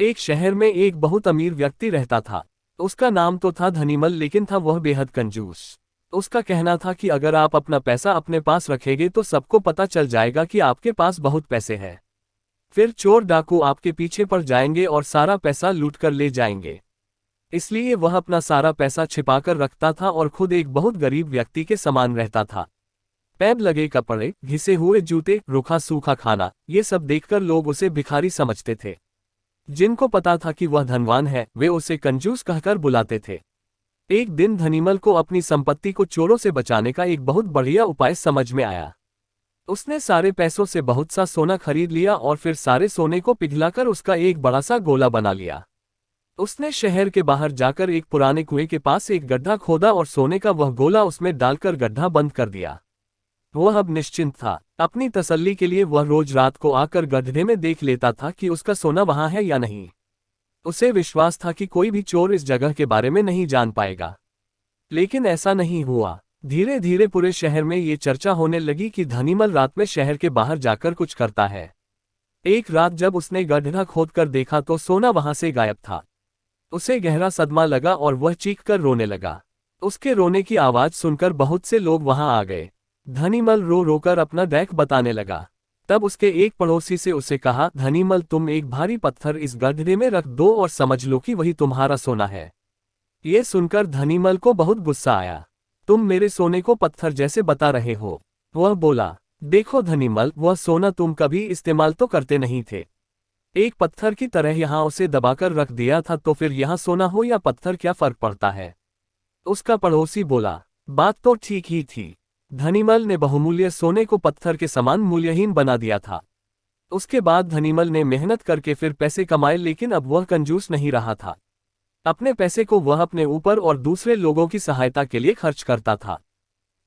एक शहर में एक बहुत अमीर व्यक्ति रहता था। उसका नाम तो था धनीमल, लेकिन था वह बेहद कंजूस। उसका कहना था कि अगर आप अपना पैसा अपने पास रखेंगे तो सबको पता चल जाएगा कि आपके पास बहुत पैसे हैं। फिर चोर डाकू आपके पीछे पड़ जाएंगे और सारा पैसा लूट कर ले जाएंगे। इसलिए वह अपना सारा पैसा छिपाकर रखता था और खुद एक बहुत गरीब व्यक्ति के समान रहता था। पैब लगे कपड़े, घिसे हुए जूते, रूखा सूखा खाना, ये सब देखकर लोग उसे भिखारी समझते थे। जिनको पता था कि वह धनवान है, वे उसे कंजूस कहकर बुलाते थे। एक दिन धनीमल को अपनी संपत्ति को चोरों से बचाने का एक बहुत बढ़िया उपाय समझ में आया। उसने सारे पैसों से बहुत सा सोना खरीद लिया और फिर सारे सोने को पिघलाकर उसका एक बड़ा सा गोला बना लिया। उसने शहर के बाहर जाकर एक पुराने कुएं के पास एक गड्ढा खोदा और सोने का वह गोला उसमें डालकर गड्ढा बंद कर दिया। वह अब निश्चिंत था। अपनी तसल्ली के लिए वह रोज रात को आकर गड्ढे में देख लेता था कि उसका सोना वहां है या नहीं। उसे विश्वास था कि कोई भी चोर इस जगह के बारे में नहीं जान पाएगा। लेकिन ऐसा नहीं हुआ। धीरे धीरे पूरे शहर में ये चर्चा होने लगी कि धनीमल रात में शहर के बाहर जाकर कुछ करता है। एक रात जब उसने गड्ढा खोदकर देखा तो सोना वहां से गायब था। उसे गहरा सदमा लगा और वह चीख कर रोने लगा। उसके रोने की आवाज सुनकर बहुत से लोग वहां आ गए। धनीमल रो रोकर अपना दैख बताने लगा। तब उसके एक पड़ोसी से उसे कहा, धनीमल तुम एक भारी पत्थर इस गड्ढे में रख दो और समझ लो कि वही तुम्हारा सोना है। ये सुनकर धनीमल को बहुत गुस्सा आया। तुम मेरे सोने को पत्थर जैसे बता रहे हो। वह बोला, देखो धनीमल, वह सोना तुम कभी इस्तेमाल तो करते नहीं थे। एक पत्थर की तरह यहाँ उसे दबाकर रख दिया था, तो फिर यहाँ सोना हो या पत्थर क्या फर्क पड़ता है। उसका पड़ोसी बोला, बात तो ठीक ही थी। धनीमल ने बहुमूल्य सोने को पत्थर के समान मूल्यहीन बना दिया था। उसके बाद धनीमल ने मेहनत करके फिर पैसे कमाए, लेकिन अब वह कंजूस नहीं रहा था। अपने पैसे को वह अपने ऊपर और दूसरे लोगों की सहायता के लिए खर्च करता था।